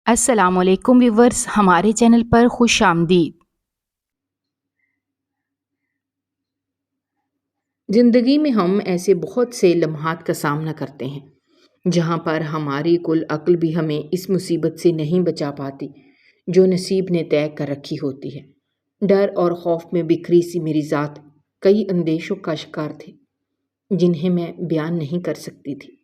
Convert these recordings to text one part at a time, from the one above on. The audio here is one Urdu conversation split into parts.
السلام علیکم ویورز، ہمارے چینل پر خوش آمدید۔ زندگی میں ہم ایسے بہت سے لمحات کا سامنا کرتے ہیں جہاں پر ہماری کل عقل بھی ہمیں اس مصیبت سے نہیں بچا پاتی جو نصیب نے طے کر رکھی ہوتی ہے۔ ڈر اور خوف میں بکھری سی میری ذات کئی اندیشوں کا شکار تھی جنہیں میں بیان نہیں کر سکتی تھی،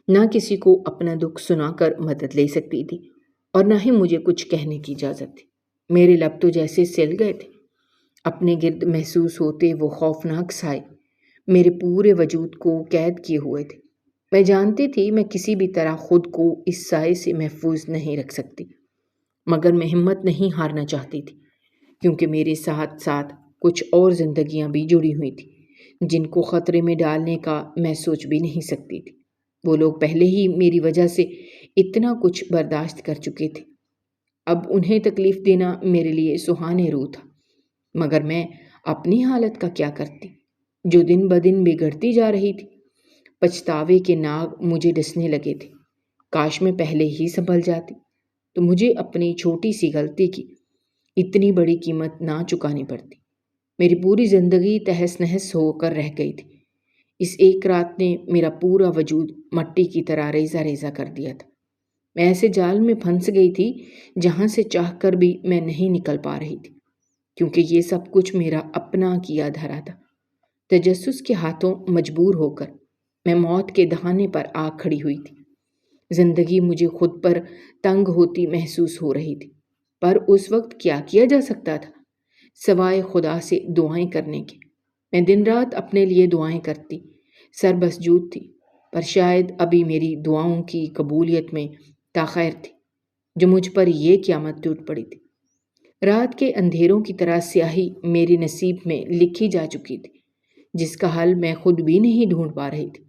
نہ کسی کو اپنا دکھ سنا کر مدد لے سکتی تھی اور نہ ہی مجھے کچھ کہنے کی اجازت تھی۔ میرے لب تو جیسے سل گئے تھے، اپنے گرد محسوس ہوتے وہ خوفناک سائے میرے پورے وجود کو قید کیے ہوئے تھے۔ میں جانتی تھی میں کسی بھی طرح خود کو اس سائے سے محفوظ نہیں رکھ سکتی، مگر میں ہمت نہیں ہارنا چاہتی تھی کیونکہ میرے ساتھ ساتھ کچھ اور زندگیاں بھی جڑی ہوئی تھیں جن کو خطرے میں ڈالنے کا میں سوچ بھی نہیں سکتی تھی۔ وہ لوگ پہلے ہی میری وجہ سے اتنا کچھ برداشت کر چکے تھے، اب انہیں تکلیف دینا میرے لیے سہانے روح تھا، مگر میں اپنی حالت کا کیا کرتی جو دن بدن بگڑتی جا رہی تھی۔ پچھتاوے کے ناگ مجھے ڈسنے لگے تھے۔ کاش میں پہلے ہی سنبھل جاتی تو مجھے اپنی چھوٹی سی غلطی کی اتنی بڑی قیمت نہ چکانی پڑتی۔ میری پوری زندگی تہس نہس ہو کر رہ گئی تھی۔ اس ایک رات نے میرا پورا وجود مٹی کی طرح ریزہ ریزہ کر دیا تھا۔ میں ایسے جال میں پھنس گئی تھی جہاں سے چاہ کر بھی میں نہیں نکل پا رہی تھی، کیونکہ یہ سب کچھ میرا اپنا کیا دھرا تھا۔ تجسس کے ہاتھوں مجبور ہو کر میں موت کے دہانے پر آ کھڑی ہوئی تھی۔ زندگی مجھے خود پر تنگ ہوتی محسوس ہو رہی تھی، پر اس وقت کیا کیا جا سکتا تھا سوائے خدا سے دعائیں کرنے کے۔ میں دن رات اپنے لیے دعائیں کرتی، سر مسجود تھی، پر شاید ابھی میری دعاؤں کی قبولیت میں تاخیر تھی جو مجھ پر یہ قیامت ٹوٹ پڑی تھی۔ رات کے اندھیروں کی طرح سیاہی میری نصیب میں لکھی جا چکی تھی جس کا حل میں خود بھی نہیں ڈھونڈ پا رہی تھی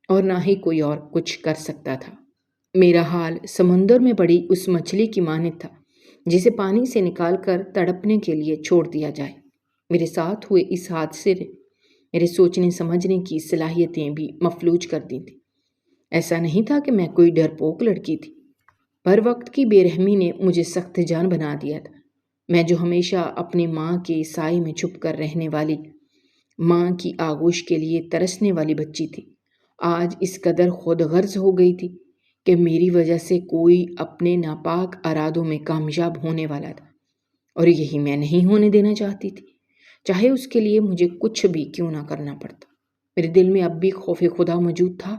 اور نہ ہی کوئی اور کچھ کر سکتا تھا۔ میرا حال سمندر میں پڑی اس مچھلی کی مانند تھا جسے پانی سے نکال کر تڑپنے کے لیے چھوڑ دیا جائے۔ میرے ساتھ ہوئے اس حادثے نے میرے سوچنے سمجھنے کی صلاحیتیں بھی مفلوج کر دی تھیں۔ ایسا نہیں تھا کہ میں کوئی ڈرپوک لڑکی تھی، پر وقت کی بے رحمی نے مجھے سخت جان بنا دیا تھا۔ میں جو ہمیشہ اپنی ماں کے سائے میں چھپ کر رہنے والی، ماں کی آغوش کے لیے ترسنے والی بچی تھی، آج اس قدر خود غرض ہو گئی تھی کہ میری وجہ سے کوئی اپنے ناپاک ارادوں میں کامیاب ہونے والا تھا، اور یہی میں نہیں ہونے دینا چاہتی تھی، چاہے اس کے لیے مجھے کچھ بھی کیوں نہ کرنا پڑتا۔ میرے دل میں اب بھی خوف خدا موجود تھا۔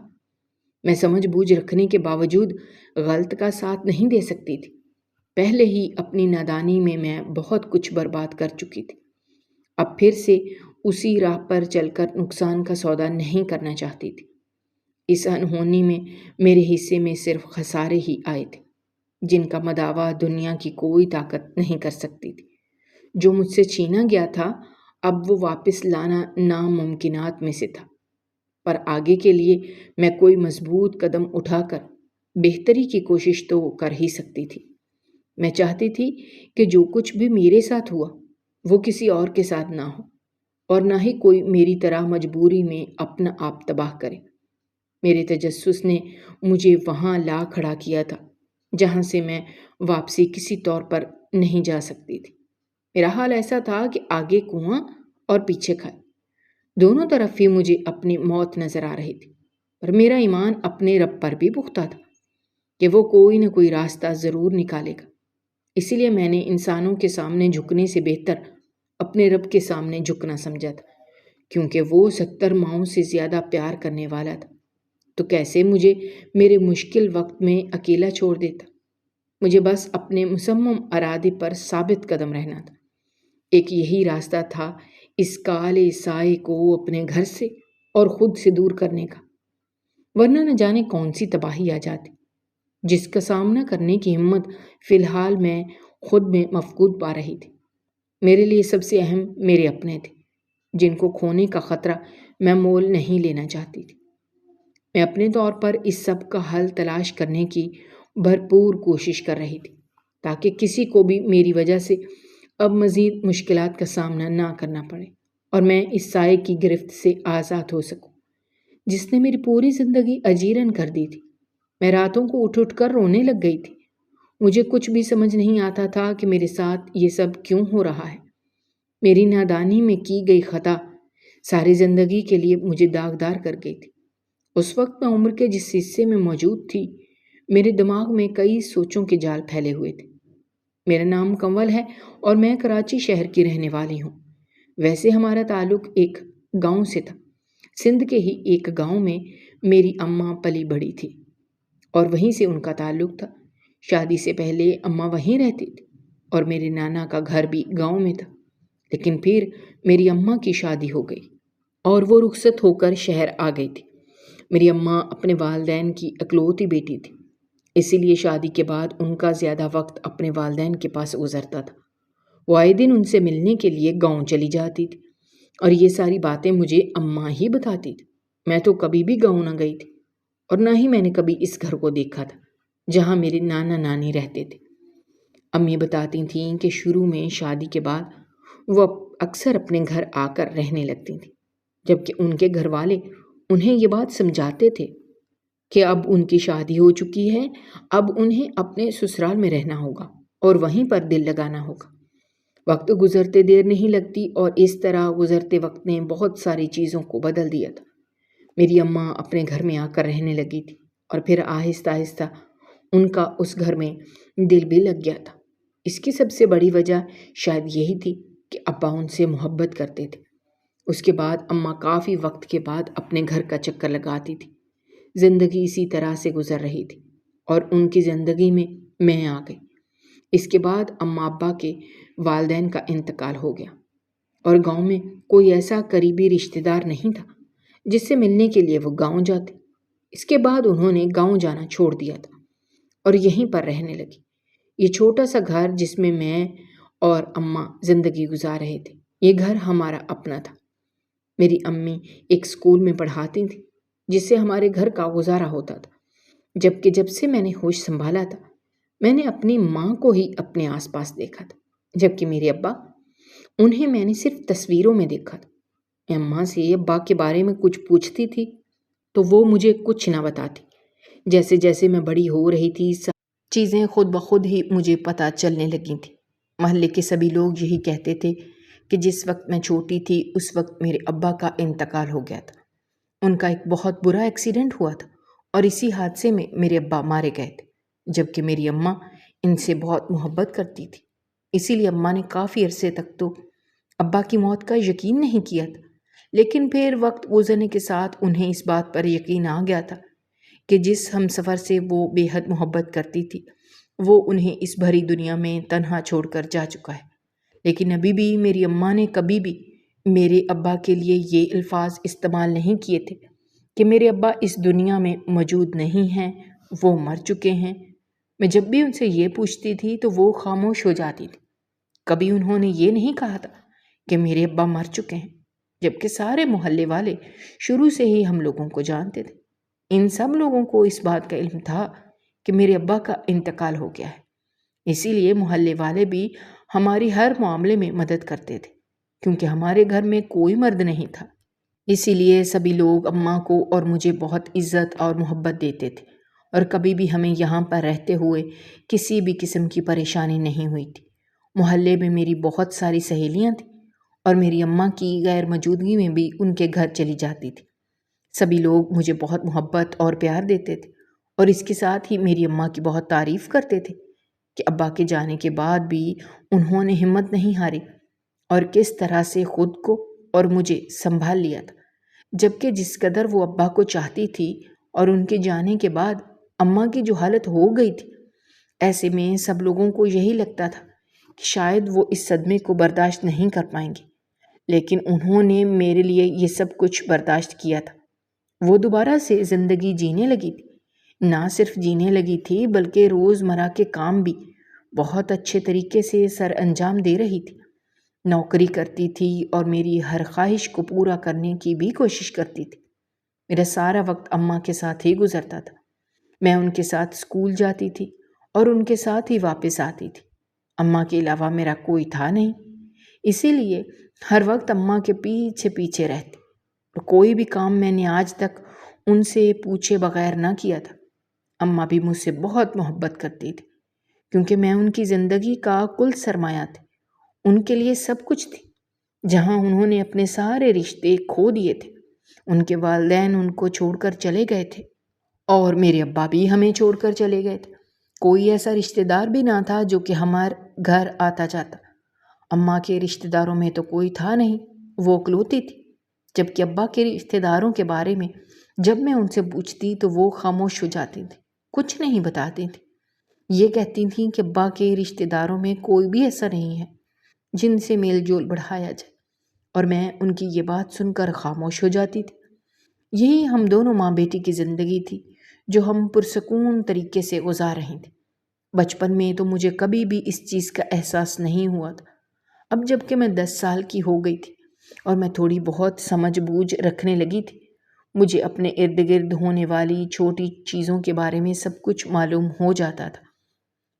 میں سمجھ بوجھ رکھنے کے باوجود غلط کا ساتھ نہیں دے سکتی تھی۔ پہلے ہی اپنی نادانی میں بہت کچھ برباد کر چکی تھی، اب پھر سے اسی راہ پر چل کر نقصان کا سودا نہیں کرنا چاہتی تھی۔ اس انہونی میں میرے حصے میں صرف خسارے ہی آئے تھے جن کا مداوع دنیا کی کوئی طاقت نہیں کر سکتی تھی۔ جو مجھ سے چھینا گیا تھا اب وہ واپس لانا ناممکنات میں سے تھا، پر آگے کے لیے میں کوئی مضبوط قدم اٹھا کر بہتری کی کوشش تو کر ہی سکتی تھی۔ میں چاہتی تھی کہ جو کچھ بھی میرے ساتھ ہوا وہ کسی اور کے ساتھ نہ ہو، اور نہ ہی کوئی میری طرح مجبوری میں اپنا آپ تباہ کرے۔ میرے تجسس نے مجھے وہاں لا کھڑا کیا تھا جہاں سے میں واپسی کسی طور پر نہیں جا سکتی تھی۔ میرا حال ایسا تھا کہ آگے کنواں اور پیچھے کھائے، دونوں طرف ہی مجھے اپنی موت نظر آ رہی تھی، پر میرا ایمان اپنے رب پر بھی پختہ تھا کہ وہ کوئی نہ کوئی راستہ ضرور نکالے گا۔ اسی لیے میں نے انسانوں کے سامنے جھکنے سے بہتر اپنے رب کے سامنے جھکنا سمجھا تھا، کیونکہ وہ 70 ماؤں سے زیادہ پیار کرنے والا تھا، تو کیسے مجھے میرے مشکل وقت میں اکیلا چھوڑ دیتا۔ مجھے بس اپنے مصمم ارادے پر ثابت قدم رہنا تھا۔ ایک یہی راستہ تھا اس کالے سائے کو اپنے گھر سے اور خود سے دور کرنے کا، ورنہ نہ جانے کون سی تباہی آ جاتی جس کا سامنا کرنے کی ہمت فی الحال میں خود میں مفقود پا رہی تھی۔ میرے لیے سب سے اہم میرے اپنے تھے جن کو کھونے کا خطرہ میں مول نہیں لینا چاہتی تھی۔ میں اپنے طور پر اس سب کا حل تلاش کرنے کی بھرپور کوشش کر رہی تھی تاکہ کسی کو بھی میری وجہ سے اب مزید مشکلات کا سامنا نہ کرنا پڑے اور میں اس سائے کی گرفت سے آزاد ہو سکوں جس نے میری پوری زندگی اجیرن کر دی تھی۔ میں راتوں کو اٹھ اٹھ کر رونے لگ گئی تھی، مجھے کچھ بھی سمجھ نہیں آتا تھا کہ میرے ساتھ یہ سب کیوں ہو رہا ہے۔ میری نادانی میں کی گئی خطا ساری زندگی کے لیے مجھے داغدار کر گئی تھی۔ اس وقت میں عمر کے جس حصے میں موجود تھی، میرے دماغ میں کئی سوچوں کے جال پھیلے ہوئے تھے۔ میرا نام کنول ہے اور میں کراچی شہر کی رہنے والی ہوں۔ ویسے ہمارا تعلق ایک گاؤں سے تھا۔ سندھ کے ہی ایک گاؤں میں میری اماں پلی بڑی تھی اور وہیں سے ان کا تعلق تھا۔ شادی سے پہلے اماں وہیں رہتی تھی اور میرے نانا کا گھر بھی گاؤں میں تھا، لیکن پھر میری اماں کی شادی ہو گئی اور وہ رخصت ہو کر شہر آ گئی تھی۔ میری اماں اپنے والدین کی اکلوتی بیٹی تھی، اسی لیے شادی کے بعد ان کا زیادہ وقت اپنے والدین کے پاس گزرتا تھا۔ وہ آئے دن ان سے ملنے کے لیے گاؤں چلی جاتی تھی اور یہ ساری باتیں مجھے اماں ہی بتاتی تھی۔ میں تو کبھی بھی گاؤں نہ گئی تھی اور نہ ہی میں نے کبھی اس گھر کو دیکھا تھا جہاں میرے نانا نانی رہتے تھے۔ امی بتاتی تھیں کہ شروع میں شادی کے بعد وہ اکثر اپنے گھر آ کر رہنے لگتی تھیں، جبکہ ان کے گھر والے انہیں یہ بات سمجھاتے تھے کہ اب ان کی شادی ہو چکی ہے، اب انہیں اپنے سسرال میں رہنا ہوگا اور وہیں پر دل لگانا ہوگا۔ وقت گزرتے دیر نہیں لگتی اور اس طرح گزرتے وقت نے بہت ساری چیزوں کو بدل دیا تھا۔ میری اماں اپنے گھر میں آ کر رہنے لگی تھی اور پھر آہستہ آہستہ ان کا اس گھر میں دل بھی لگ گیا تھا۔ اس کی سب سے بڑی وجہ شاید یہی تھی کہ ابا ان سے محبت کرتے تھے۔ اس کے بعد اماں کافی وقت کے بعد اپنے گھر کا چکر لگاتی تھی۔ زندگی اسی طرح سے گزر رہی تھی اور ان کی زندگی میں آ گئی۔ اس کے بعد اماں ابا کے والدین کا انتقال ہو گیا اور گاؤں میں کوئی ایسا قریبی رشتہ دار نہیں تھا جس سے ملنے کے لیے وہ گاؤں جاتے۔ اس کے بعد انہوں نے گاؤں جانا چھوڑ دیا تھا اور یہیں پر رہنے لگی۔ یہ چھوٹا سا گھر جس میں اور اماں زندگی گزار رہے تھے، یہ گھر ہمارا اپنا تھا۔ میری امی ایک اسکول میں پڑھاتی تھی جس سے ہمارے گھر کا گزارا ہوتا تھا، جبکہ جب سے میں نے ہوش سنبھالا تھا میں نے اپنی ماں کو ہی اپنے آس پاس دیکھا تھا، جبکہ میرے ابا، انہیں میں نے صرف تصویروں میں دیکھا تھا۔ میں اماں سے ابا کے بارے میں کچھ پوچھتی تھی تو وہ مجھے کچھ نہ بتاتی۔ جیسے جیسے میں بڑی ہو رہی تھی چیزیں خود بخود ہی مجھے پتہ چلنے لگی تھیں۔ محلے کے سبھی لوگ یہی کہتے تھے کہ جس وقت میں چھوٹی تھی اس وقت میرے ابا کا انتقال ہو گیا تھا۔ ان کا ایک بہت برا ایکسیڈنٹ ہوا تھا اور اسی حادثے میں میرے ابا مارے گئے تھے، جبکہ میری اماں ان سے بہت محبت کرتی تھی۔ اسی لیے اماں نے کافی عرصے تک تو ابا کی موت کا یقین نہیں کیا تھا، لیکن پھر وقت گزرنے کے ساتھ انہیں اس بات پر یقین آ گیا تھا کہ جس ہم سفر سے وہ بے حد محبت کرتی تھی وہ انہیں اس بھری دنیا میں تنہا چھوڑ کر جا چکا ہے۔ لیکن ابھی بھی میری اماں نے کبھی بھی میرے ابا کے لیے یہ الفاظ استعمال نہیں کیے تھے کہ میرے ابا اس دنیا میں موجود نہیں ہیں، وہ مر چکے ہیں۔ میں جب بھی ان سے یہ پوچھتی تھی تو وہ خاموش ہو جاتی تھی۔ کبھی انہوں نے یہ نہیں کہا تھا کہ میرے ابا مر چکے ہیں، جبکہ سارے محلے والے شروع سے ہی ہم لوگوں کو جانتے تھے۔ ان سب لوگوں کو اس بات کا علم تھا کہ میرے ابا کا انتقال ہو گیا ہے، اسی لیے محلے والے بھی ہماری ہر معاملے میں مدد کرتے تھے، کیونکہ ہمارے گھر میں کوئی مرد نہیں تھا۔ اسی لیے سبھی لوگ اماں کو اور مجھے بہت عزت اور محبت دیتے تھے اور کبھی بھی ہمیں یہاں پر رہتے ہوئے کسی بھی قسم کی پریشانی نہیں ہوئی تھی۔ محلے میں میری بہت ساری سہیلیاں تھیں اور میری اماں کی غیر موجودگی میں بھی ان کے گھر چلی جاتی تھی۔ سبھی لوگ مجھے بہت محبت اور پیار دیتے تھے اور اس کے ساتھ ہی میری اماں کی بہت تعریف کرتے تھے کہ ابا کے جانے کے بعد بھی انہوں نے ہمت نہیں ہاری اور کس طرح سے خود کو اور مجھے سنبھال لیا تھا، جبکہ جس قدر وہ ابا کو چاہتی تھی اور ان کے جانے کے بعد اماں کی جو حالت ہو گئی تھی، ایسے میں سب لوگوں کو یہی لگتا تھا کہ شاید وہ اس صدمے کو برداشت نہیں کر پائیں گے، لیکن انہوں نے میرے لیے یہ سب کچھ برداشت کیا تھا۔ وہ دوبارہ سے زندگی جینے لگی تھی، نہ صرف جینے لگی تھی بلکہ روزمرہ کے کام بھی بہت اچھے طریقے سے سر انجام دے رہی تھی۔ نوکری کرتی تھی اور میری ہر خواہش کو پورا کرنے کی بھی کوشش کرتی تھی۔ میرا سارا وقت اماں کے ساتھ ہی گزرتا تھا۔ میں ان کے ساتھ اسکول جاتی تھی اور ان کے ساتھ ہی واپس آتی تھی۔ اماں کے علاوہ میرا کوئی تھا نہیں، اسی لیے ہر وقت اماں کے پیچھے پیچھے رہتی اور کوئی بھی کام میں نے آج تک ان سے پوچھے بغیر نہ کیا تھا۔ اماں بھی مجھ سے بہت محبت کرتی تھی کیونکہ میں ان کی زندگی کا کل سرمایہ تھی، ان کے لیے سب کچھ تھی۔ جہاں انہوں نے اپنے سارے رشتے کھو دیے تھے، ان کے والدین ان کو چھوڑ کر چلے گئے تھے، اور میرے ابا بھی ہمیں چھوڑ کر چلے گئے تھے۔ کوئی ایسا رشتہ دار بھی نہ تھا جو کہ ہمارے گھر آتا جاتا۔ اماں کے رشتہ داروں میں تو کوئی تھا نہیں، وہ اکلوتی تھی۔ جبکہ ابا کے رشتہ داروں کے بارے میں جب میں ان سے پوچھتی تو وہ خاموش ہو جاتی تھی، کچھ نہیں بتاتی تھی۔ یہ کہتی تھیں کہ ابا کے رشتہ داروں میں کوئی بھی ایسا نہیں ہے جن سے میل جول بڑھایا جائے، اور میں ان کی یہ بات سن کر خاموش ہو جاتی تھی۔ یہی ہم دونوں ماں بیٹی کی زندگی تھی جو ہم پرسکون طریقے سے گزار رہے تھے۔ بچپن میں تو مجھے کبھی بھی اس چیز کا احساس نہیں ہوا تھا۔ اب جب کہ میں 10 سال کی ہو گئی تھی اور میں تھوڑی بہت سمجھ بوجھ رکھنے لگی تھی، مجھے اپنے ارد گرد ہونے والی چھوٹی چیزوں کے بارے میں سب کچھ معلوم ہو جاتا تھا۔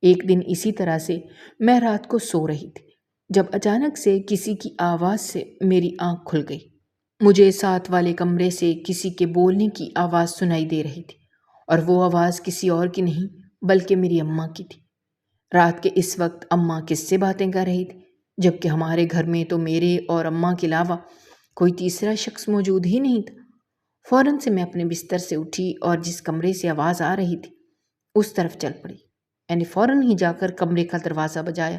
ایک دن اسی طرح سے میں رات کو سو رہی تھی جب اچانک سے کسی کی آواز سے میری آنکھ کھل گئی۔ مجھے ساتھ والے کمرے سے کسی کے بولنے کی آواز سنائی دے رہی تھی، اور وہ آواز کسی اور کی نہیں بلکہ میری اماں کی تھی۔ رات کے اس وقت اماں کس سے باتیں کر رہی تھی، جبکہ ہمارے گھر میں تو میرے اور اماں کے علاوہ کوئی تیسرا شخص موجود ہی نہیں تھا۔ فوراً سے میں اپنے بستر سے اٹھی اور جس کمرے سے آواز آ رہی تھی اس طرف چل پڑی۔ میں نے فوراً ہی جا کر کمرے کا دروازہ بجایا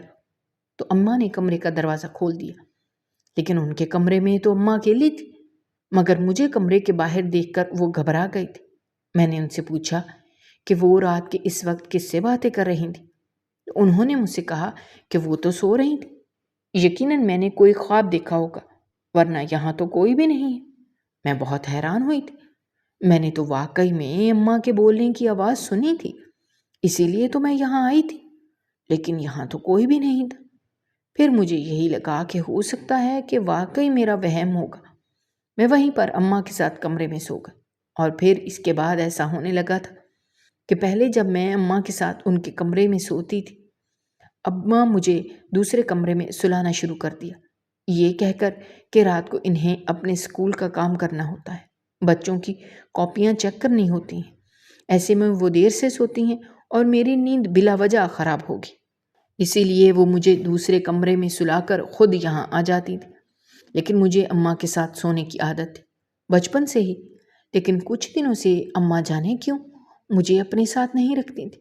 تو اماں نے کمرے کا دروازہ کھول دیا، لیکن ان کے کمرے میں تو اماں اکیلی تھی، مگر مجھے کمرے کے باہر دیکھ کر وہ گھبرا گئی تھی۔ میں نے ان سے پوچھا کہ وہ رات کے اس وقت کس سے باتیں کر رہی تھیں۔ انہوں نے مجھ سے کہا کہ وہ تو سو رہی تھی۔ یقیناً میں نے کوئی خواب دیکھا ہوگا، ورنہ یہاں تو کوئی بھی نہیں ہے۔ میں بہت حیران ہوئی تھی۔ میں نے تو واقعی میں اماں کے بولنے کی آواز سنی تھی، اسی لیے تو میں یہاں آئی تھی، لیکن یہاں تو کوئی بھی نہیں تھا۔ پھر مجھے یہی لگا کہ ہو سکتا ہے کہ واقعی میرا وہم ہوگا۔ میں وہیں پر اماں کے ساتھ کمرے میں سو گئی، اور پھر اس کے بعد ایسا ہونے لگا تھا کہ پہلے جب میں اماں کے ساتھ ان کے کمرے میں سوتی تھی، اماں مجھے دوسرے کمرے میں سلانا شروع کر دیا، یہ کہہ کر کہ رات کو انہیں اپنے اسکول کا کام کرنا ہوتا ہے، بچوں کی کاپیاں چیک کرنی ہوتی ہیں۔ ایسے میں وہ دیر سے سوتی ہیں اور میری نیند بلا وجہ خراب ہوگی، اسی لیے وہ مجھے دوسرے کمرے میں سلا کر خود یہاں آ جاتی تھی۔ لیکن مجھے اماں کے ساتھ سونے کی عادت تھی بچپن سے ہی، لیکن کچھ دنوں سے اماں جانے کیوں مجھے اپنے ساتھ نہیں رکھتی تھی۔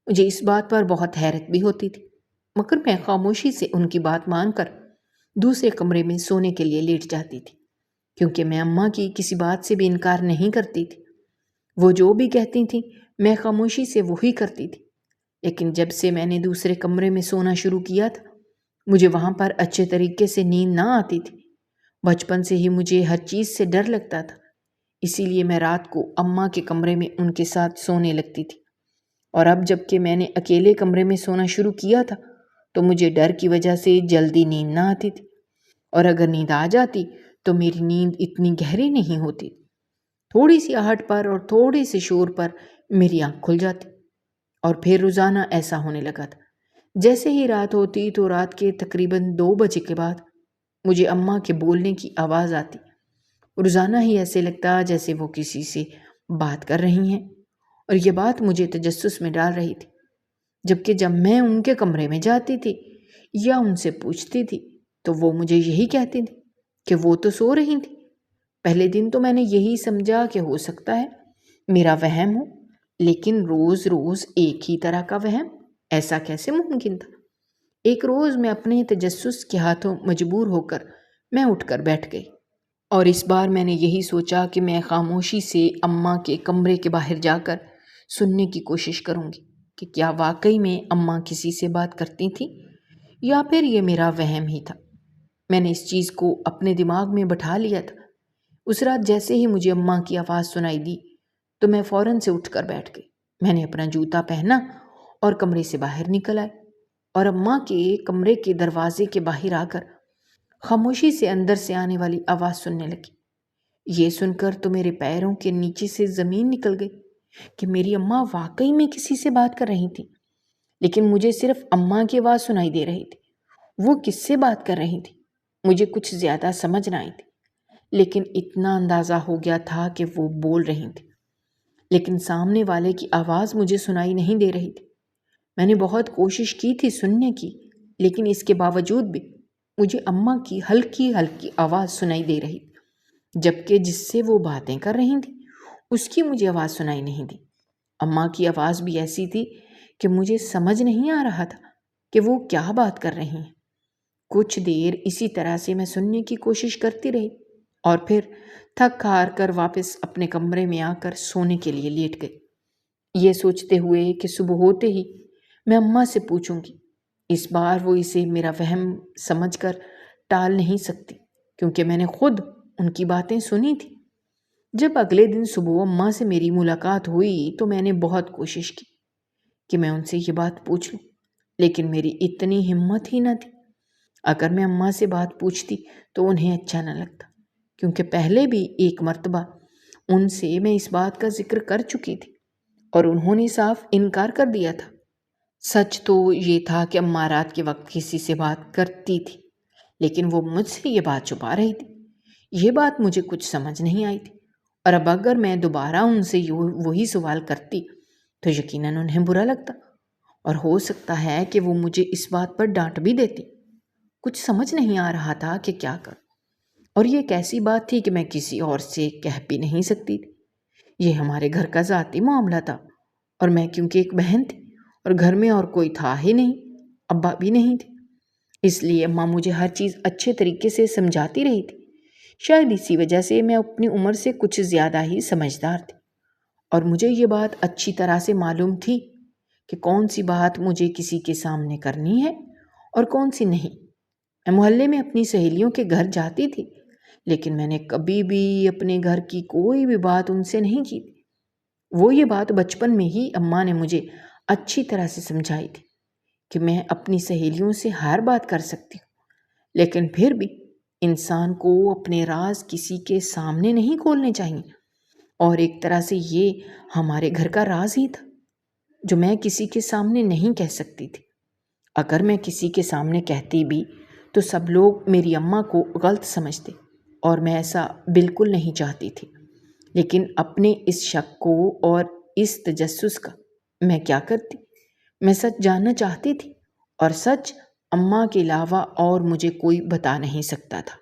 مجھے اس بات پر بہت حیرت بھی ہوتی تھی، مگر میں خاموشی سے ان کی بات مان کر دوسرے کمرے میں سونے کے لیے لیٹ جاتی تھی، کیونکہ میں اماں کی کسی بات سے بھی انکار نہیں کرتی تھی۔ وہ جو بھی کہتی تھیں میں خاموشی سے وہی کرتی تھی۔ لیکن جب سے میں نے دوسرے کمرے میں سونا شروع کیا تھا، مجھے وہاں پر اچھے طریقے سے نیند نہ آتی تھی۔ بچپن سے ہی مجھے ہر چیز سے ڈر لگتا تھا، اسی لیے میں رات کو اماں کے کمرے میں ان کے ساتھ سونے لگتی تھی۔ اور اب جب کہ میں نے اکیلے کمرے میں سونا شروع کیا تھا تو مجھے ڈر کی وجہ سے جلدی نیند نہ آتی تھی، اور اگر نیند آ جاتی تو میری نیند اتنی گہری نہیں ہوتی، تھوڑی سی آہٹ پر اور تھوڑے سے شور پر میری آنکھ کھل جاتی۔ اور پھر روزانہ ایسا ہونے لگا تھا، جیسے ہی رات ہوتی تو رات کے تقریباً 2 بجے کے بعد مجھے اماں کے بولنے کی آواز آتی۔ روزانہ ہی ایسے لگتا جیسے وہ کسی سے بات کر رہی ہیں، اور یہ بات مجھے تجسس میں ڈال رہی تھی۔ جبکہ جب میں ان کے کمرے میں جاتی تھی یا ان سے پوچھتی تھی تو وہ مجھے یہی کہتی تھی کہ وہ تو سو رہی تھی۔ پہلے دن تو میں نے یہی سمجھا کہ ہو سکتا ہے میرا وہم ہو، لیکن روز روز ایک ہی طرح کا وہم، ایسا کیسے ممکن تھا؟ ایک روز میں اپنے تجسس کے ہاتھوں مجبور ہو کر میں اٹھ کر بیٹھ گئی، اور اس بار میں نے یہی سوچا کہ میں خاموشی سے اماں کے کمرے کے باہر جا کر سننے کی کوشش کروں گی کہ کیا واقعی میں اماں کسی سے بات کرتی تھیں یا پھر یہ میرا وہم ہی تھا۔ میں نے اس چیز کو اپنے دماغ میں بٹھا لیا تھا۔ اس رات جیسے ہی مجھے اماں کی آواز سنائی دی تو میں فوراً سے اٹھ کر بیٹھ گئی۔ میں نے اپنا جوتا پہنا اور کمرے سے باہر نکل آئی، اور اماں کے کمرے کے دروازے کے باہر آ کر خاموشی سے اندر سے آنے والی آواز سننے لگی۔ یہ سن کر تو میرے پیروں کے نیچے سے زمین نکل گئی کہ میری اماں واقعی میں کسی سے بات کر رہی تھی، لیکن مجھے صرف اماں کی آواز سنائی دے رہی تھی۔ وہ کس سے بات کر رہی تھی مجھے کچھ زیادہ سمجھ نہ آئی تھی، لیکن اتنا اندازہ ہو گیا تھا کہ وہ بول رہی تھی، لیکن سامنے والے کی آواز مجھے سنائی نہیں دے رہی تھی۔ میں نے بہت کوشش کی تھی سننے کی، لیکن اس کے باوجود بھی مجھے اماں کی ہلکی ہلکی آواز سنائی دے رہی تھی، جبکہ جس سے وہ باتیں کر رہی تھیں اس کی مجھے آواز سنائی نہیں دی۔ اماں کی آواز بھی ایسی تھی کہ مجھے سمجھ نہیں آ رہا تھا کہ وہ کیا بات کر رہی ہیں۔ کچھ دیر اسی طرح سے میں سننے کی کوشش کرتی رہی اور پھر تھک ہار کر واپس اپنے کمرے میں آ کر سونے کے لیے لیٹ گئی، یہ سوچتے ہوئے کہ صبح ہوتے ہی میں اماں سے پوچھوں گی۔ اس بار وہ اسے میرا وہم سمجھ کر ٹال نہیں سکتی، کیونکہ میں نے خود ان کی باتیں سنی تھی۔ جب اگلے دن صبح اماں سے میری ملاقات ہوئی تو میں نے بہت کوشش کی کہ میں ان سے یہ بات پوچھ لوں، لیکن میری اتنی ہمت ہی نہ تھی۔ اگر میں اماں سے بات پوچھتی تو انہیں اچھا نہ لگتا، کیونکہ پہلے بھی ایک مرتبہ ان سے میں اس بات کا ذکر کر چکی تھی اور انہوں نے صاف انکار کر دیا تھا۔ سچ تو یہ تھا کہ اماں رات کے وقت کسی سے بات کرتی تھی، لیکن وہ مجھ سے یہ بات چھپا رہی تھی۔ یہ بات مجھے کچھ سمجھ نہیں آئی تھی، اور اب اگر میں دوبارہ ان سے وہی سوال کرتی تو یقیناً انہیں برا لگتا، اور ہو سکتا ہے کہ وہ مجھے اس بات پر ڈانٹ بھی دیتی۔ کچھ سمجھ نہیں آ رہا تھا کہ کیا کروں، اور یہ ایک ایسی بات تھی کہ میں کسی اور سے کہہ بھی نہیں سکتی تھی۔ یہ ہمارے گھر کا ذاتی معاملہ تھا، اور میں کیونکہ ایک بہن تھی اور گھر میں اور کوئی تھا ہی نہیں، ابا بھی نہیں تھے، اس لیے اماں مجھے ہر چیز اچھے طریقے سے سمجھاتی رہی تھی۔ شاید اسی وجہ سے میں اپنی عمر سے کچھ زیادہ ہی سمجھدار تھی، اور مجھے یہ بات اچھی طرح سے معلوم تھی کہ کون سی بات مجھے کسی کے سامنے کرنی ہے اور کون سی نہیں۔ میں محلے میں اپنی سہیلیوں کے گھر جاتی تھی، لیکن میں نے کبھی بھی اپنے گھر کی کوئی بھی بات ان سے نہیں کی تھی۔ وہ یہ بات بچپن میں ہی اماں نے مجھے اچھی طرح سے سمجھائی تھی کہ میں اپنی سہیلیوں سے ہر بات کر سکتی ہوں، لیکن پھر بھی انسان کو اپنے راز کسی کے سامنے نہیں کھولنے چاہیے، اور ایک طرح سے یہ ہمارے گھر کا راز ہی تھا جو میں کسی کے سامنے نہیں کہہ سکتی تھی۔ اگر میں کسی کے سامنے کہتی بھی تو سب لوگ میری اماں کو غلط سمجھتے، اور میں ایسا بالکل نہیں چاہتی تھی۔ لیکن اپنے اس شک کو اور اس تجسس کا میں کیا کرتی؟ میں سچ جاننا چاہتی تھی، اور سچ اماں کے علاوہ اور مجھے کوئی بتا نہیں سکتا تھا۔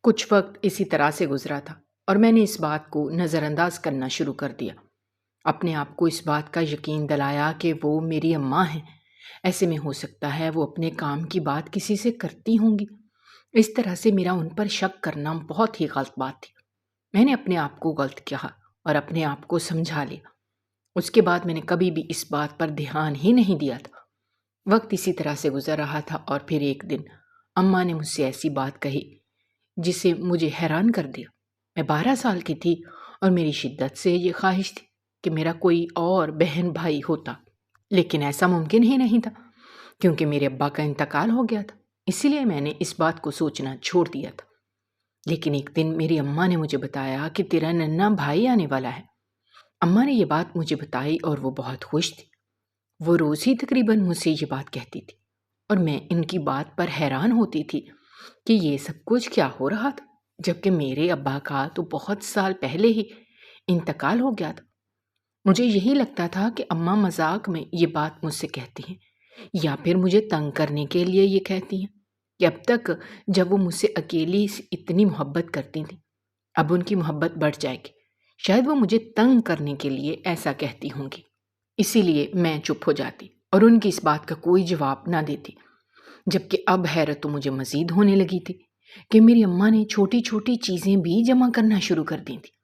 کچھ وقت اسی طرح سے گزرا تھا، اور میں نے اس بات کو نظر انداز کرنا شروع کر دیا۔ اپنے آپ کو اس بات کا یقین دلایا کہ وہ میری اماں ہیں، ایسے میں ہو سکتا ہے وہ اپنے کام کی بات کسی سے کرتی ہوں گی۔ اس طرح سے میرا ان پر شک کرنا بہت ہی غلط بات تھی۔ میں نے اپنے آپ کو غلط کیا اور اپنے آپ کو سمجھا لیا۔ اس کے بعد میں نے کبھی بھی اس بات پر دھیان ہی نہیں دیا تھا۔ وقت اسی طرح سے گزر رہا تھا، اور پھر ایک دن اماں نے مجھ سے ایسی بات کہی جسے مجھے حیران کر دیا۔ میں 12 سال کی تھی، اور میری شدت سے یہ خواہش تھی کہ میرا کوئی اور بہن بھائی ہوتا، لیکن ایسا ممکن ہی نہیں تھا کیونکہ میرے ابا کا انتقال ہو گیا تھا، اسی لیے میں نے اس بات کو سوچنا چھوڑ دیا تھا۔ لیکن ایک دن میری اماں نے مجھے بتایا کہ تیرا ننھا بھائی آنے والا ہے۔ اماں نے یہ بات مجھے بتائی اور وہ بہت خوش تھی۔ وہ روز ہی تقریباً مجھ سے یہ بات کہتی تھی، اور میں ان کی بات پر حیران ہوتی تھی کہ یہ سب کچھ کیا ہو رہا تھا، جبکہ میرے ابا کا تو بہت سال پہلے ہی انتقال ہو گیا تھا۔ مجھے یہی لگتا تھا کہ اماں مذاق میں یہ بات مجھ سے کہتی ہیں، یا پھر مجھے تنگ کرنے کے لیے یہ کہتی ہیں، کہ اب تک جب وہ مجھ سے اکیلی اتنی محبت کرتی تھیں، اب ان کی محبت بڑھ جائے گی۔ شاید وہ مجھے تنگ کرنے کے لیے ایسا کہتی ہوں گی، اسی لیے میں چپ ہو جاتی اور ان کی اس بات کا کوئی جواب نہ دیتی۔ جبکہ اب حیرت تو مجھے مزید ہونے لگی تھی کہ میری اماں نے چھوٹی چھوٹی چیزیں بھی جمع کرنا شروع کر دی تھیں۔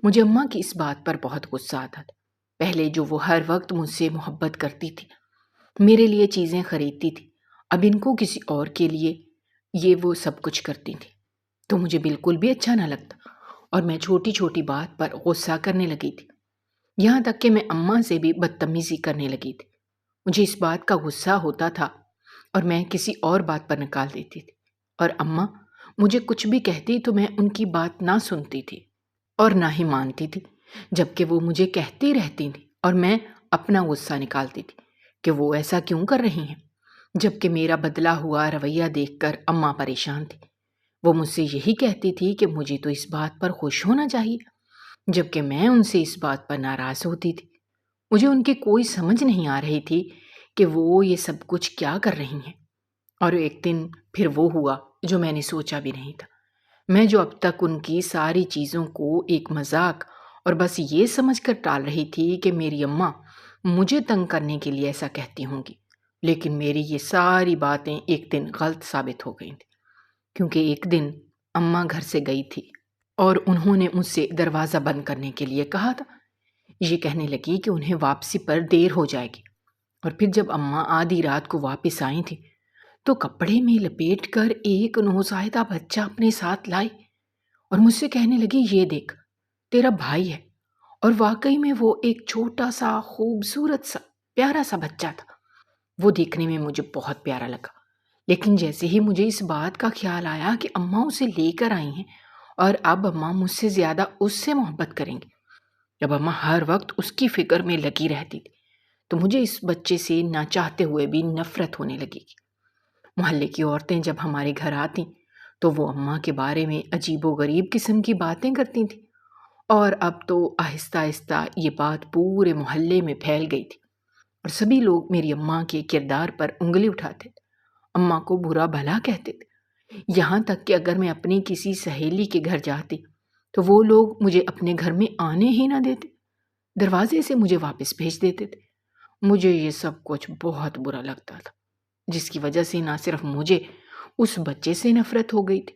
مجھے اماں کی اس بات پر بہت غصہ آتا تھا۔ پہلے جو وہ ہر وقت مجھ سے محبت کرتی تھی، میرے لیے چیزیں خریدتی تھی، اب ان کو کسی اور کے لیے یہ وہ سب کچھ کرتی تھی، تو مجھے بالکل بھی اچھا نہ لگتا، اور میں چھوٹی چھوٹی بات پر غصہ کرنے لگی تھی، یہاں تک کہ میں اماں سے بھی بدتمیزی کرنے لگی تھی۔ مجھے اس بات کا غصہ ہوتا تھا اور میں کسی اور بات پر نکال دیتی تھی، اور اماں مجھے کچھ بھی کہتی تو میں ان کی بات نہ سنتی تھی اور نہ ہی مانتی تھی، جبکہ وہ مجھے کہتی رہتی تھی اور میں اپنا غصہ نکالتی تھی کہ وہ ایسا کیوں کر رہی ہیں، جبکہ میرا بدلا ہوا رویہ دیکھ کر اماں پریشان تھی۔ وہ مجھ سے یہی کہتی تھی کہ مجھے تو اس بات پر خوش ہونا چاہیے، جبکہ میں ان سے اس بات پر ناراض ہوتی تھی۔ مجھے ان کی کوئی سمجھ نہیں آ رہی تھی کہ وہ یہ سب کچھ کیا کر رہی ہیں۔ اور ایک دن پھر وہ ہوا جو میں نے سوچا بھی نہیں تھا۔ میں جو اب تک ان کی ساری چیزوں کو ایک مذاق اور بس یہ سمجھ کر ٹال رہی تھی کہ میری اماں مجھے تنگ کرنے کے لیے ایسا کہتی ہوں گی، لیکن میری یہ ساری باتیں ایک دن غلط ثابت ہو گئی تھیں، کیونکہ ایک دن اماں گھر سے گئی تھی اور انہوں نے مجھ سے دروازہ بند کرنے کے لیے کہا تھا۔ یہ کہنے لگی کہ انہیں واپسی پر دیر ہو جائے گی، اور پھر جب اماں آدھی رات کو واپس آئی تھی تو کپڑے میں لپیٹ کر ایک نوزائیدہ بچہ اپنے ساتھ لائی اور مجھ سے کہنے لگی، یہ دیکھ تیرا بھائی ہے۔ اور واقعی میں وہ ایک چھوٹا سا خوبصورت سا پیارا سا بچہ تھا۔ وہ دیکھنے میں مجھے بہت پیارا لگا، لیکن جیسے ہی مجھے اس بات کا خیال آیا کہ اماں اسے لے کر آئی ہیں اور اب اماں مجھ سے زیادہ اس سے محبت کریں گی، جب اماں ہر وقت اس کی فکر میں لگی رہتی تھی، تو مجھے اس بچے سے نہ چاہتے ہوئے بھی نفرت ہونے لگی۔ محلے کی عورتیں جب ہمارے گھر آتی تو وہ اماں کے بارے میں عجیب و غریب قسم کی باتیں کرتی تھیں، اور اب تو آہستہ آہستہ یہ بات پورے محلے میں پھیل گئی تھی اور سبھی لوگ میری اماں کے کردار پر انگلی اٹھاتے تھے، اماں کو برا بھلا کہتے تھے، یہاں تک کہ اگر میں اپنی کسی سہیلی کے گھر جاتی تو وہ لوگ مجھے اپنے گھر میں آنے ہی نہ دیتے، دروازے سے مجھے واپس بھیج دیتے تھے۔ مجھے یہ سب کچھ بہت برا لگتا تھا، جس کی وجہ سے نہ صرف مجھے اس بچے سے نفرت ہو گئی تھی،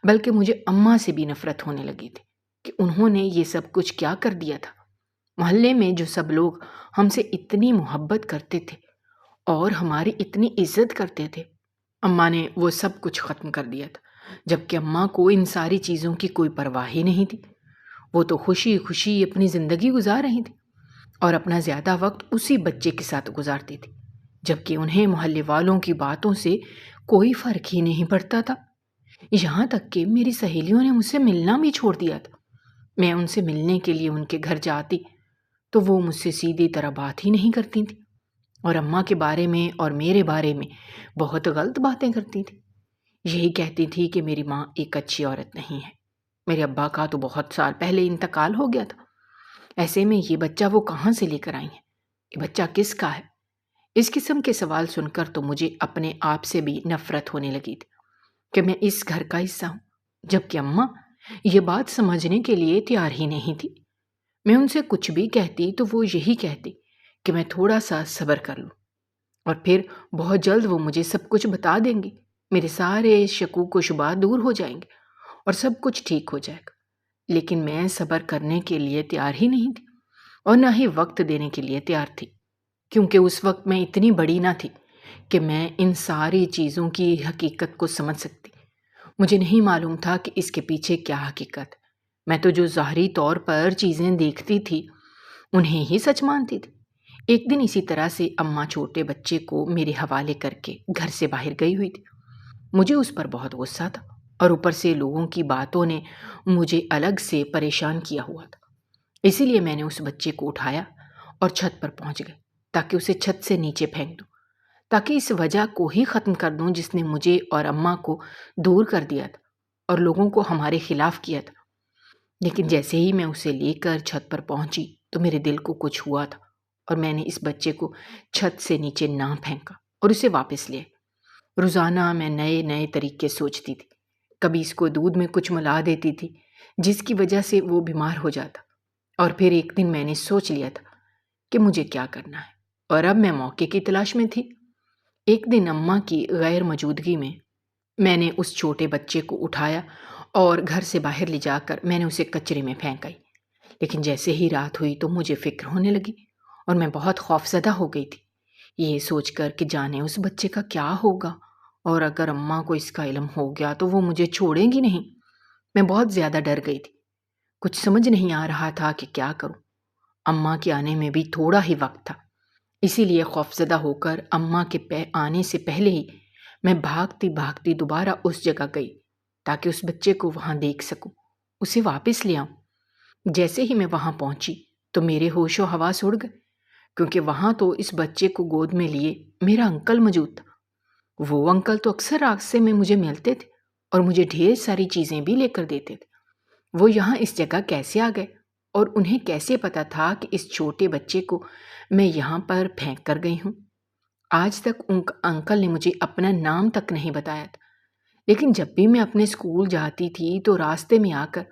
بلکہ مجھے اماں سے بھی نفرت ہونے لگی تھی کہ انہوں نے یہ سب کچھ کیا کر دیا تھا۔ محلے میں جو سب لوگ ہم سے اتنی محبت کرتے تھے اور ہماری اتنی عزت کرتے تھے، اماں نے وہ سب کچھ ختم کر دیا تھا، جبکہ اماں کو ان ساری چیزوں کی کوئی پرواہ ہی نہیں تھی۔ وہ تو خوشی خوشی اپنی زندگی گزار رہی تھی اور اپنا زیادہ وقت اسی بچے کے ساتھ گزارتی تھی، جبکہ انہیں محلے والوں کی باتوں سے کوئی فرق ہی نہیں پڑتا تھا۔ یہاں تک کہ میری سہیلیوں نے مجھ سے ملنا بھی چھوڑ دیا تھا۔ میں ان سے ملنے کے لیے ان کے گھر جاتی تو وہ مجھ سے سیدھی طرح بات ہی نہیں کرتی تھیں اور اماں کے بارے میں اور میرے بارے میں بہت غلط باتیں کرتی تھیں۔ یہی کہتی تھی کہ میری ماں ایک اچھی عورت نہیں ہے، میرے ابا کا تو بہت سال پہلے انتقال ہو گیا تھا، ایسے میں یہ بچہ وہ کہاں سے لے کر آئی ہیں، یہ بچہ کس کا ہے؟ اس قسم کے سوال سن کر تو مجھے اپنے آپ سے بھی نفرت ہونے لگی تھی کہ میں اس گھر کا حصہ ہوں، جبکہ اماں یہ بات سمجھنے کے لیے تیار ہی نہیں تھی۔ میں ان سے کچھ بھی کہتی تو وہ یہی کہتی کہ میں تھوڑا سا صبر کر لوں اور پھر بہت جلد وہ مجھے سب کچھ بتا دیں گی، میرے سارے شکوک و شبہات دور ہو جائیں گے اور سب کچھ ٹھیک ہو جائے گا۔ لیکن میں صبر کرنے کے لیے تیار ہی نہیں تھی اور نہ ہی وقت دینے کے لیے تیار تھی، کیونکہ اس وقت میں اتنی بڑی نہ تھی کہ میں ان ساری چیزوں کی حقیقت کو سمجھ سکتی۔ مجھے نہیں معلوم تھا کہ اس کے پیچھے کیا حقیقت ہے۔ میں تو جو ظاہری طور پر چیزیں دیکھتی تھی انہیں ہی سچ مانتی تھی۔ ایک دن اسی طرح سے اماں چھوٹے بچے کو میرے حوالے کر کے گھر سے باہر گئی ہوئی تھی۔ مجھے اس پر بہت غصہ تھا اور اوپر سے لوگوں کی باتوں نے مجھے الگ سے پریشان کیا ہوا تھا، اسی لیے میں نے اس بچے کو اٹھایا اور چھت پر پہنچ گئی تاکہ اسے چھت سے نیچے پھینک دوں، تاکہ اس وجہ کو ہی ختم کر دوں جس نے مجھے اور اماں کو دور کر دیا تھا اور لوگوں کو ہمارے خلاف کیا تھا۔ لیکن جیسے ہی میں اسے لے کر چھت پر پہنچی تو میرے دل کو کچھ ہوا تھا اور میں نے اس بچے کو چھت سے نیچے نہ پھینکا اور اسے واپس لے۔ روزانہ میں نئے نئے طریقے سوچتی تھی، کبھی اس کو دودھ میں کچھ ملا دیتی تھی جس کی وجہ سے وہ بیمار ہو جاتا، اور پھر ایک دن میں نے سوچ لیا تھا کہ مجھے کیا کرنا ہے اور اب میں موقع کی تلاش میں تھی۔ ایک دن اماں کی غیر موجودگی میں نے اس چھوٹے بچے کو اٹھایا اور گھر سے باہر لے جا کر میں نے اسے کچرے میں پھینک آئی۔ لیکن جیسے ہی رات ہوئی تو مجھے فکر ہونے لگی اور میں بہت خوفزدہ ہو گئی تھی، یہ سوچ کر کہ جانے اس بچے کا کیا ہوگا، اور اگر اماں کو اس کا علم ہو گیا تو وہ مجھے چھوڑیں گی نہیں۔ میں بہت زیادہ ڈر گئی تھی، کچھ سمجھ نہیں آ رہا تھا کہ کیا کروں۔ اماں کے آنے میں بھی تھوڑا ہی وقت تھا، اسی لیے خوفزدہ ہو کر اماں کے آنے سے پہلے ہی میں بھاگتی بھاگتی دوبارہ اس جگہ گئی تاکہ اس بچے کو وہاں دیکھ سکوں، اسے واپس لے آؤں۔ جیسے ہی میں وہاں پہنچی تو میرے ہوش و حواس اڑ گئے، کیونکہ وہاں تو اس بچے کو گود میں لیے میرا انکل موجود تھا۔ وہ انکل تو اکثر راستے میں مجھے ملتے تھے اور مجھے ڈھیر ساری چیزیں بھی لے کر دیتے تھے۔ وہ یہاں اس جگہ کیسے آ گئے اور انہیں کیسے پتا تھا کہ اس چھوٹے بچے کو میں یہاں پر پھینک کر گئی ہوں؟ آج تک ان انکل نے مجھے اپنا نام تک نہیں بتایا تھا، لیکن جب بھی میں اپنے اسکول جاتی تھی تو راستے میں آ کر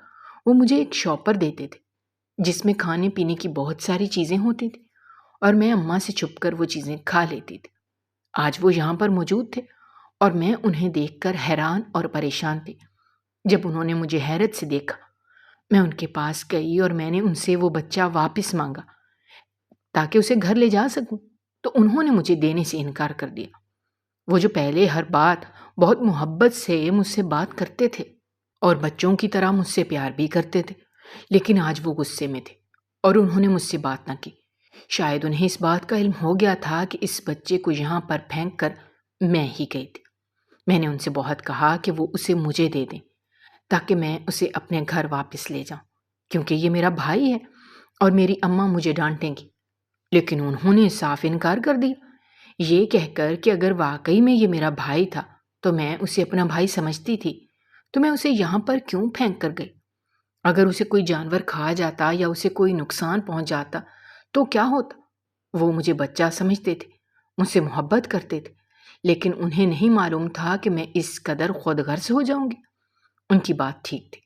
وہ مجھے ایک شاپر دیتے تھے جس میں کھانے پینے کی بہت ساری چیزیں ہوتی تھیں، اور میں اماں سے چھپ کر وہ چیزیں کھا لیتی تھی۔ آج وہ یہاں پر موجود تھے اور میں انہیں دیکھ کر حیران اور پریشان تھی۔ جب انہوں نے مجھے حیرت سے دیکھا، میں ان کے پاس گئی اور میں نے ان سے وہ بچہ واپس مانگا تاکہ اسے گھر لے جا سکوں، تو انہوں نے مجھے دینے سے انکار کر دیا۔ وہ جو پہلے ہر بات بہت محبت سے مجھ سے بات کرتے تھے اور بچوں کی طرح مجھ سے پیار بھی کرتے تھے، لیکن آج وہ غصے میں تھے اور انہوں نے مجھ سے بات نہ کی۔ شاید انہیں اس بات کا علم ہو گیا تھا کہ اس بچے کو یہاں پر پھینک کر میں ہی گئی تھی۔ میں نے ان سے بہت کہا کہ وہ اسے مجھے دے دیں تاکہ میں اسے اپنے گھر واپس لے جاؤں، کیونکہ یہ میرا بھائی ہے اور میری اماں مجھے ڈانٹیں گی، لیکن انہوں نے صاف انکار کر دیا، یہ کہہ کر کہ اگر واقعی میں یہ میرا بھائی تھا تو میں اسے اپنا بھائی سمجھتی تھی، تو میں اسے یہاں پر کیوں پھینک کر گئی؟ اگر اسے کوئی جانور کھا جاتا یا اسے کوئی نقصان پہنچ جاتا تو کیا ہوتا؟ وہ مجھے بچہ سمجھتے تھے، مجھ سے محبت کرتے تھے، لیکن انہیں نہیں معلوم تھا کہ میں اس قدر خود غرض ہو جاؤں گی۔ ان کی بات ٹھیک تھی،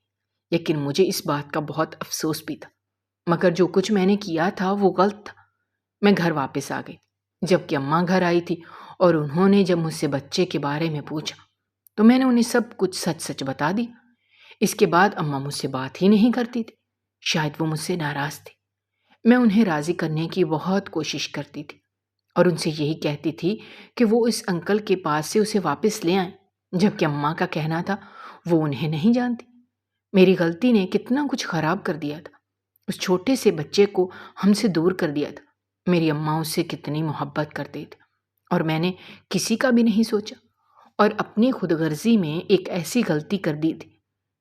لیکن مجھے اس بات کا بہت افسوس بھی تھا، مگر جو کچھ میں نے کیا تھا وہ غلط تھا۔ میں گھر واپس آ گئی، جبکہ اماں گھر آئی تھی، اور انہوں نے جب مجھ سے بچے کے بارے میں پوچھا تو میں نے انہیں سب کچھ سچ سچ بتا دی۔ اس کے بعد اماں مجھ سے بات ہی نہیں کرتی تھی، شاید وہ مجھ سے ناراض تھی۔ میں انہیں راضی کرنے کی بہت کوشش کرتی تھی اور ان سے یہی کہتی تھی کہ وہ اس انکل کے پاس سے اسے واپس لے آئیں، جبکہ اماں کا کہنا تھا وہ انہیں نہیں جانتی۔ میری غلطی نے کتنا کچھ خراب کر دیا تھا، اس چھوٹے سے بچے کو ہم سے دور کر دیا تھا۔ میری اماں اس سے کتنی محبت کرتی تھی اور میں نے کسی کا بھی نہیں سوچا، اور اپنی خود غرضی میں ایک ایسی غلطی کر دی تھی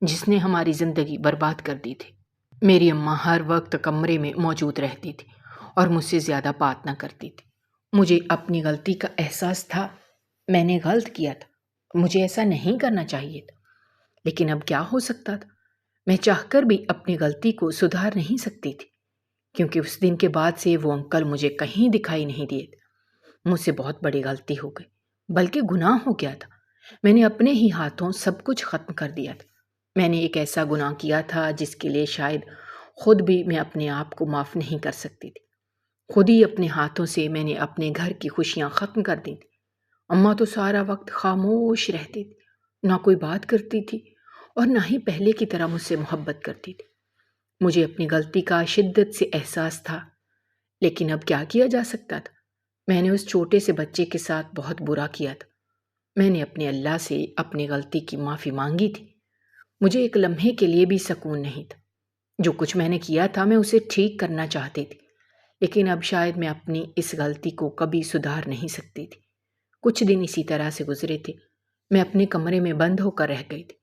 جس نے ہماری زندگی برباد کر دی تھی۔ میری اماں ہر وقت کمرے میں موجود رہتی تھی اور مجھ سے زیادہ بات نہ کرتی تھی۔ مجھے اپنی غلطی کا احساس تھا، میں نے غلط کیا تھا، مجھے ایسا نہیں کرنا چاہیے تھا، لیکن اب کیا ہو سکتا تھا؟ میں چاہ کر بھی اپنی غلطی کو سدھار نہیں سکتی تھی، کیونکہ اس دن کے بعد سے وہ انکل مجھے کہیں دکھائی نہیں دیے تھے۔ مجھ سے بہت بڑی غلطی ہو گئی، بلکہ گناہ ہو گیا تھا۔ میں نے اپنے ہی ہاتھوں سب کچھ ختم کر دیا تھا۔ میں نے ایک ایسا گناہ کیا تھا جس کے لیے شاید خود بھی میں اپنے آپ کو معاف نہیں کر سکتی تھی۔ خود ہی اپنے ہاتھوں سے میں نے اپنے گھر کی خوشیاں ختم کر دی تھی۔ اماں تو سارا وقت خاموش رہتی تھی، نہ کوئی بات کرتی تھی اور نہ ہی پہلے کی طرح مجھ سے محبت کرتی تھی۔ مجھے اپنی غلطی کا شدت سے احساس تھا، لیکن اب کیا جا سکتا تھا؟ میں نے اس چھوٹے سے بچے کے ساتھ بہت برا کیا تھا۔ میں نے اپنے اللہ سے اپنی غلطی کی معافی مانگی تھی۔ مجھے ایک لمحے کے لیے بھی سکون نہیں تھا۔ جو کچھ میں نے کیا تھا میں اسے ٹھیک کرنا چاہتی تھی، لیکن اب شاید میں اپنی اس غلطی کو کبھی سدھار نہیں سکتی تھی۔ کچھ دن اسی طرح سے گزرے تھے۔ میں اپنے کمرے میں بند ہو کر رہ گئی تھی۔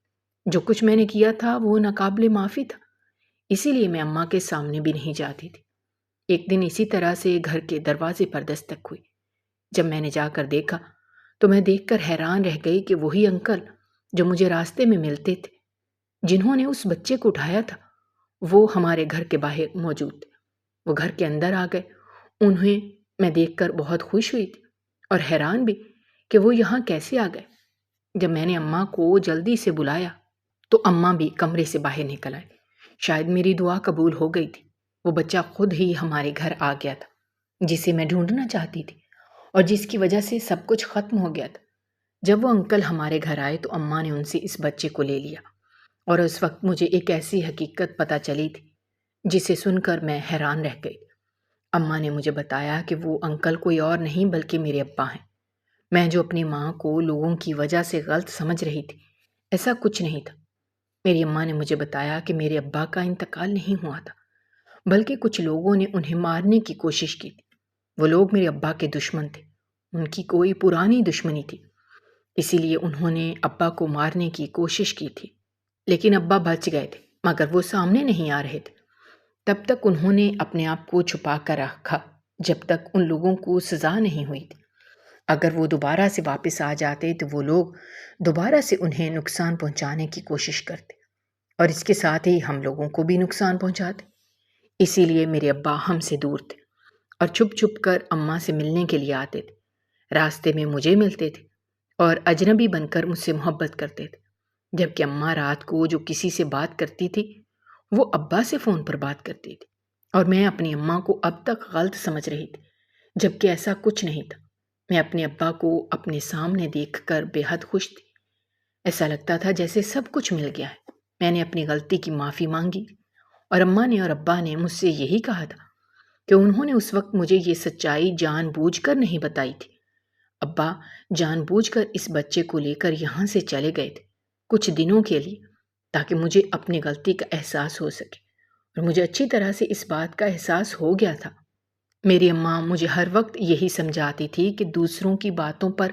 جو کچھ میں نے کیا تھا وہ ناقابل معافی تھا، اسی لیے میں اماں کے سامنے بھی نہیں جاتی تھی۔ ایک دن اسی طرح سے گھر کے دروازے پر دستک ہوئی۔ جب میں نے جا کر دیکھا تو میں دیکھ کر حیران رہ گئی کہ وہی انکل جو مجھے راستے میں ملتے تھے، جنہوں نے اس بچے کو اٹھایا تھا، وہ ہمارے گھر کے باہر موجود تھے۔ وہ گھر کے اندر آ گئے۔ انہیں میں دیکھ کر بہت خوش ہوئی تھی اور حیران بھی کہ وہ یہاں کیسے آ گئے۔ جب میں نے اماں کو جلدی سے بلایا تو اماں بھی کمرے سے باہر نکل آئے۔ شاید میری دعا قبول ہو گئی تھی۔ وہ بچہ خود ہی ہمارے گھر آ گیا تھا، جسے میں ڈھونڈنا چاہتی تھی اور جس کی وجہ سے سب کچھ ختم ہو گیا تھا۔ جب وہ انکل ہمارے گھر آئے تو اماں نے ان سے اس بچے کو لے لیا، اور اس وقت مجھے ایک ایسی حقیقت پتہ چلی تھی جسے سن کر میں حیران رہ گئی۔ اماں نے مجھے بتایا کہ وہ انکل کوئی اور نہیں بلکہ میرے ابا ہیں۔ میں جو اپنی ماں کو لوگوں کی وجہ سے غلط سمجھ رہی تھی، ایسا کچھ نہیں تھا۔ میری اماں نے مجھے بتایا کہ میرے ابا کا انتقال نہیں ہوا تھا، بلکہ کچھ لوگوں نے انہیں مارنے کی کوشش کی تھی۔ وہ لوگ میرے ابا کے دشمن تھے، ان کی کوئی پرانی دشمنی تھی، اسی لیے انہوں نے ابا کو مارنے کی کوشش کی تھی، لیکن ابا بچ گئے تھے، مگر وہ سامنے نہیں آ رہے تھے۔ تب تک انہوں نے اپنے آپ کو چھپا کر رکھا جب تک ان لوگوں کو سزا نہیں ہوئی تھی۔ اگر وہ دوبارہ سے واپس آ جاتے تو وہ لوگ دوبارہ سے انہیں نقصان پہنچانے کی کوشش کرتے، اور اس کے ساتھ ہی ہم لوگوں کو بھی نقصان پہنچاتے۔ اسی لیے میرے ابا ہم سے دور تھے اور چھپ چھپ کر اماں سے ملنے کے لیے آتے تھے۔ راستے میں مجھے ملتے تھے اور اجنبی بن کر مجھ سے محبت کرتے تھے، جبکہ اماں رات کو جو کسی سے بات کرتی تھی وہ ابا سے فون پر بات کرتی تھی، اور میں اپنی اماں کو اب تک غلط سمجھ رہی تھی، جبکہ ایسا کچھ نہیں تھا۔ میں اپنے ابا کو اپنے سامنے دیکھ کر بے حد خوش تھی۔ ایسا لگتا تھا جیسے سب کچھ مل گیا ہے۔ میں نے اپنی غلطی کی معافی مانگی اور اماں نے اور ابا نے مجھ سے یہی کہا تھا کہ انہوں نے اس وقت مجھے یہ سچائی جان بوجھ کر نہیں بتائی تھی۔ ابا جان بوجھ کر اس بچے کو لے کر یہاں سے چلے گئے تھے کچھ دنوں کے لیے، تاکہ مجھے اپنی غلطی کا احساس ہو سکے، اور مجھے اچھی طرح سے اس بات کا احساس ہو گیا تھا۔ میری اماں مجھے ہر وقت یہی سمجھاتی تھی کہ دوسروں کی باتوں پر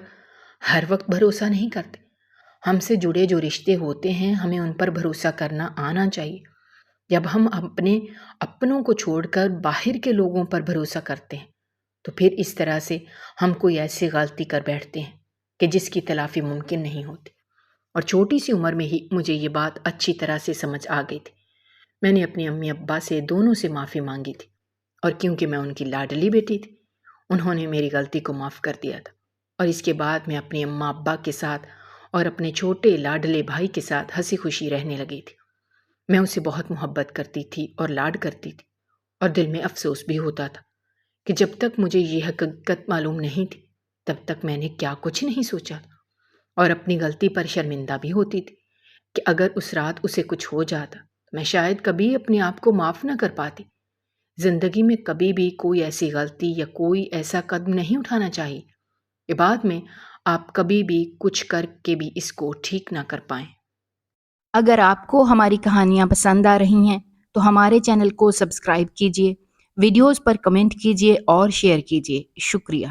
ہر وقت بھروسہ نہیں کرتے۔ ہم سے جڑے جو رشتے ہوتے ہیں ہمیں ان پر بھروسہ کرنا آنا چاہیے۔ جب ہم اپنے اپنوں کو چھوڑ کر باہر کے لوگوں پر بھروسہ کرتے ہیں تو پھر اس طرح سے ہم کوئی ایسی غلطی کر بیٹھتے ہیں کہ جس کی تلافی ممکن نہیں ہوتی، اور چھوٹی سی عمر میں ہی مجھے یہ بات اچھی طرح سے سمجھ آ گئی تھی۔ میں نے اپنی امی ابا سے دونوں سے معافی مانگی تھی، اور کیونکہ میں ان کی لاڈلی بیٹی تھی انہوں نے میری غلطی کو معاف کر دیا تھا، اور اس کے بعد میں اپنے اماں ابا کے ساتھ اور اپنے چھوٹے لاڈلے بھائی کے ساتھ ہنسی خوشی رہنے لگی تھی۔ میں اسے بہت محبت کرتی تھی اور لاڈ کرتی تھی، اور دل میں افسوس بھی ہوتا تھا کہ جب تک مجھے یہ حقیقت معلوم نہیں تھی تب تک میں نے کیا کچھ نہیں سوچا تھا، اور اپنی غلطی پر شرمندہ بھی ہوتی تھی کہ اگر اس رات اسے کچھ ہو جاتا میں شاید کبھی اپنے آپ کو معاف نہ کر پاتی۔ زندگی میں کبھی بھی کوئی ایسی غلطی یا کوئی ایسا قدم نہیں اٹھانا چاہیے کہ بعد میں آپ کبھی بھی کچھ کر کے بھی اس کو ٹھیک نہ کر پائیں۔ اگر آپ کو ہماری کہانیاں پسند آ رہی ہیں تو ہمارے چینل کو سبسکرائب کیجیے، ویڈیوز پر کمنٹ کیجیے اور شیئر کیجیے۔ شکریہ۔